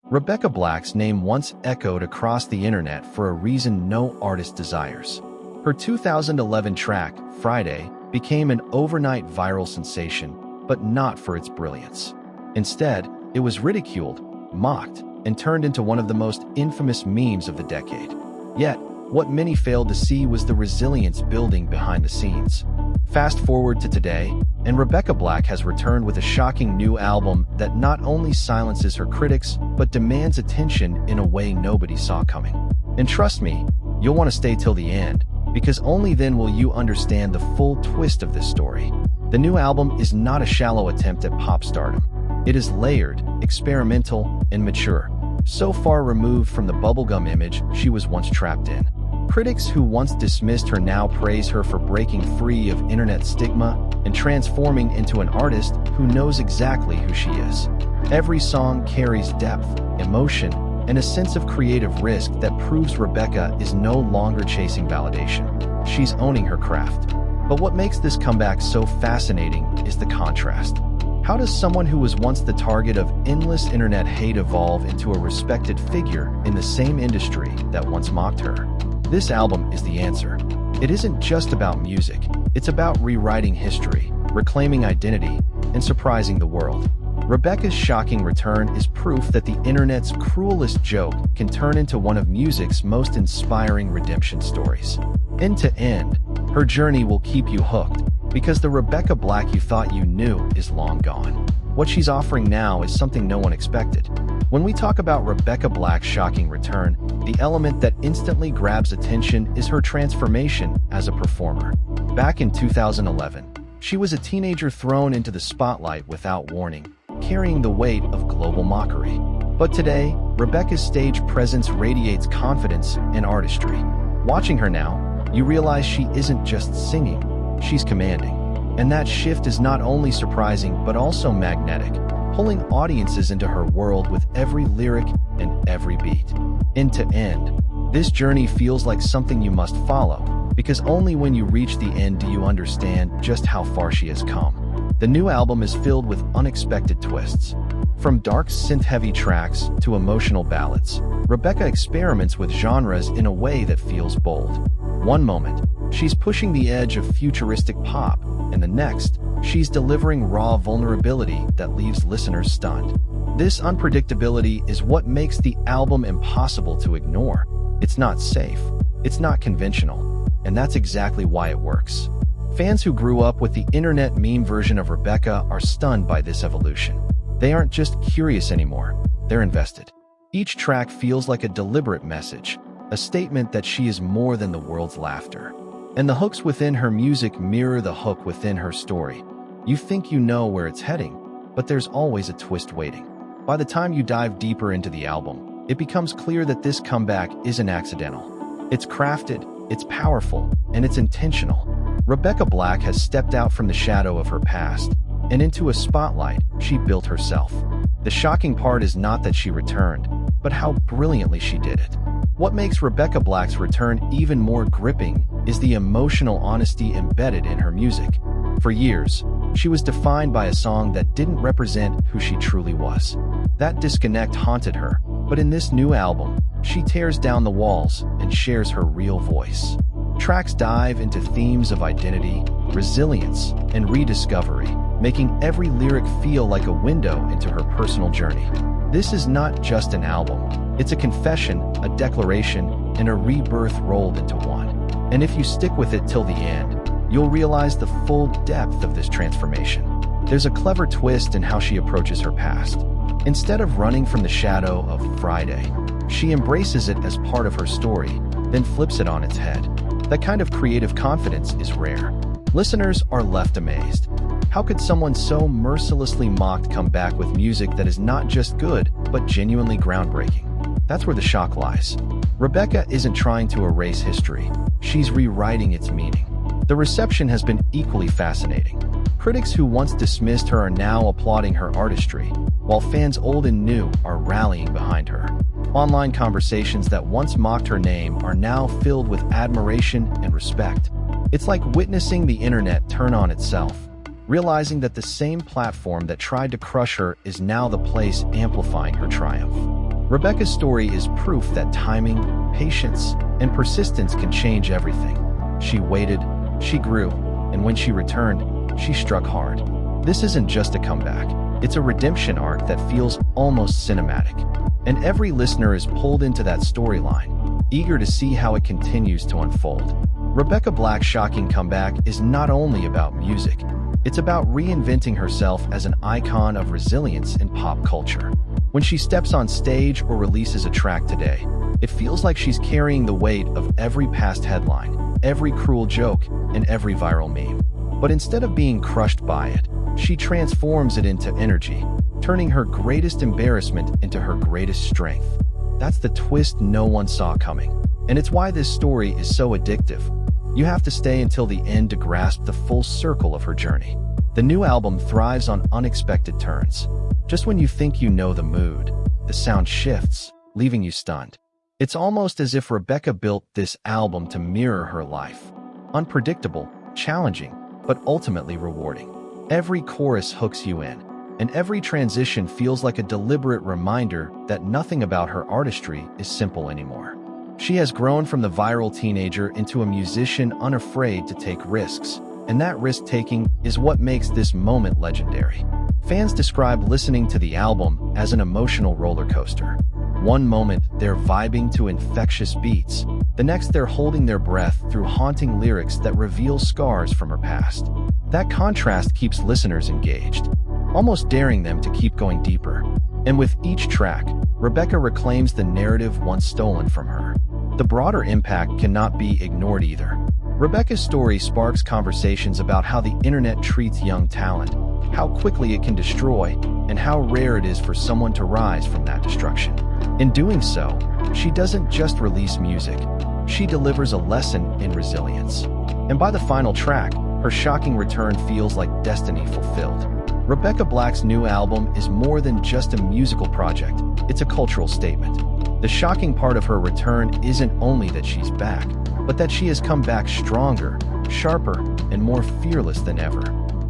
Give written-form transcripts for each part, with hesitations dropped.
Rebecca Black's name once echoed across the internet for a reason no artist desires. Her 2011 track, Friday, became an overnight viral sensation, but not for its brilliance. Instead, it was ridiculed, mocked, and turned into one of the most infamous memes of the decade. Yet, what many failed to see was the resilience building behind the scenes. Fast forward to today, and Rebecca Black has returned with a shocking new album that not only silences her critics, but demands attention in a way nobody saw coming. And trust me, you'll want to stay till the end, because only then will you understand the full twist of this story. The new album is not a shallow attempt at pop stardom. It is layered, experimental, and mature, so far removed from the bubblegum image she was once trapped in. Critics who once dismissed her now praise her for breaking free of internet stigma and transforming into an artist who knows exactly who she is. Every song carries depth, emotion, and a sense of creative risk that proves Rebecca is no longer chasing validation. She's owning her craft. But what makes this comeback so fascinating is the contrast. How does someone who was once the target of endless internet hate evolve into a respected figure in the same industry that once mocked her? This album is the answer. It isn't just about music, it's about rewriting history, reclaiming identity, and surprising the world. Rebecca's shocking return is proof that the internet's cruelest joke can turn into one of music's most inspiring redemption stories. End to end, her journey will keep you hooked, because the Rebecca Black you thought you knew is long gone. What she's offering now is something no one expected. When we talk about Rebecca Black's shocking return, the element that instantly grabs attention is her transformation as a performer. Back in 2011, she was a teenager thrown into the spotlight without warning, carrying the weight of global mockery. But today, Rebecca's stage presence radiates confidence and artistry. Watching her now, you realize she isn't just singing, she's commanding. And that shift is not only surprising but also magnetic, pulling audiences into her world with every lyric and every beat. End to end, this journey feels like something you must follow, because only when you reach the end do you understand just how far she has come. The new album is filled with unexpected twists. From dark synth-heavy tracks to emotional ballads, Rebecca experiments with genres in a way that feels bold. One moment, she's pushing the edge of futuristic pop, and the next, she's delivering raw vulnerability that leaves listeners stunned. This unpredictability is what makes the album impossible to ignore. It's not safe, it's not conventional, and that's exactly why it works. Fans who grew up with the internet meme version of Rebecca are stunned by this evolution. They aren't just curious anymore, they're invested. Each track feels like a deliberate message, a statement that she is more than the world's laughter. And the hooks within her music mirror the hook within her story. You think you know where it's heading, but there's always a twist waiting. By the time you dive deeper into the album, it becomes clear that this comeback isn't accidental. It's crafted, it's powerful, and it's intentional. Rebecca Black has stepped out from the shadow of her past and into a spotlight she built herself. The shocking part is not that she returned, but how brilliantly she did it. What makes Rebecca Black's return even more gripping is the emotional honesty embedded in her music. For years, she was defined by a song that didn't represent who she truly was. That disconnect haunted her, but in this new album, she tears down the walls and shares her real voice. Tracks dive into themes of identity, resilience, and rediscovery, making every lyric feel like a window into her personal journey. This is not just an album, it's a confession, a declaration, and a rebirth rolled into one. And if you stick with it till the end, you'll realize the full depth of this transformation. There's a clever twist in how she approaches her past. Instead of running from the shadow of Friday, she embraces it as part of her story, then flips it on its head. That kind of creative confidence is rare. Listeners are left amazed. How could someone so mercilessly mocked come back with music that is not just good, but genuinely groundbreaking? That's where the shock lies. Rebecca isn't trying to erase history. She's rewriting its meaning. The reception has been equally fascinating. Critics who once dismissed her are now applauding her artistry, while fans old and new are rallying behind her. Online conversations that once mocked her name are now filled with admiration and respect. It's like witnessing the internet turn on itself, realizing that the same platform that tried to crush her is now the place amplifying her triumph. Rebecca's story is proof that timing, patience, and persistence can change everything. She waited, she grew, and when she returned, she struck hard. This isn't just a comeback. It's a redemption arc that feels almost cinematic. And every listener is pulled into that storyline, eager to see how it continues to unfold. Rebecca Black's shocking comeback is not only about music, it's about reinventing herself as an icon of resilience in pop culture. When she steps on stage or releases a track today, it feels like she's carrying the weight of every past headline, every cruel joke, and every viral meme. But instead of being crushed by it, she transforms it into energy, turning her greatest embarrassment into her greatest strength. That's the twist no one saw coming. And it's why this story is so addictive. You have to stay until the end to grasp the full circle of her journey. The new album thrives on unexpected turns. Just when you think you know the mood, the sound shifts, leaving you stunned. It's almost as if Rebecca built this album to mirror her life. Unpredictable, challenging, but ultimately rewarding. Every chorus hooks you in, and every transition feels like a deliberate reminder that nothing about her artistry is simple anymore. She has grown from the viral teenager into a musician unafraid to take risks, and that risk-taking is what makes this moment legendary. Fans describe listening to the album as an emotional roller coaster. One moment, they're vibing to infectious beats. The next, they're holding their breath through haunting lyrics that reveal scars from her past. That contrast keeps listeners engaged, almost daring them to keep going deeper. And with each track, Rebecca reclaims the narrative once stolen from her. The broader impact cannot be ignored either. Rebecca's story sparks conversations about how the internet treats young talent, how quickly it can destroy, and how rare it is for someone to rise from that destruction. In doing so, she doesn't just release music, she delivers a lesson in resilience. And by the final track, her shocking return feels like destiny fulfilled. Rebecca Black's new album is more than just a musical project, it's a cultural statement. The shocking part of her return isn't only that she's back, but that she has come back stronger, sharper, and more fearless than ever.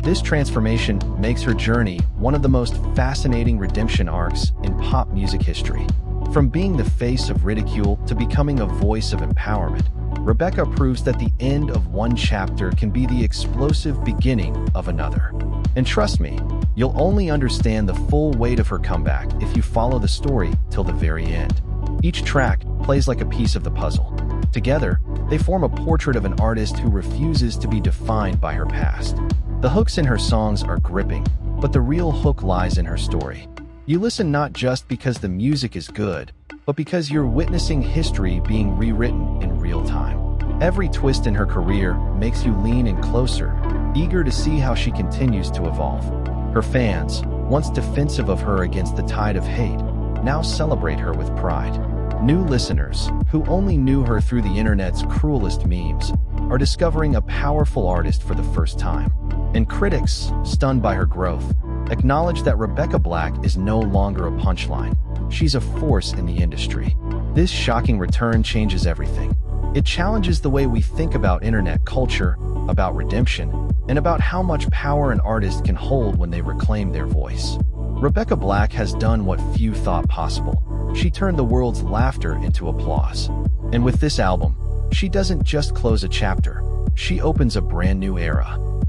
This transformation makes her journey one of the most fascinating redemption arcs in pop music history. From being the face of ridicule to becoming a voice of empowerment, Rebecca proves that the end of one chapter can be the explosive beginning of another. And trust me, you'll only understand the full weight of her comeback if you follow the story till the very end. Each track plays like a piece of the puzzle. Together, they form a portrait of an artist who refuses to be defined by her past. The hooks in her songs are gripping, but the real hook lies in her story. You listen not just because the music is good, but because you're witnessing history being rewritten in real time. Every twist in her career makes you lean in closer, eager to see how she continues to evolve. Her fans, once defensive of her against the tide of hate, now celebrate her with pride. New listeners, who only knew her through the internet's cruelest memes, are discovering a powerful artist for the first time. And critics, stunned by her growth, acknowledge that Rebecca Black is no longer a punchline. She's a force in the industry. This shocking return changes everything. It challenges the way we think about internet culture, about redemption, and about how much power an artist can hold when they reclaim their voice. Rebecca Black has done what few thought possible. She turned the world's laughter into applause. And with this album, she doesn't just close a chapter, she opens a brand new era.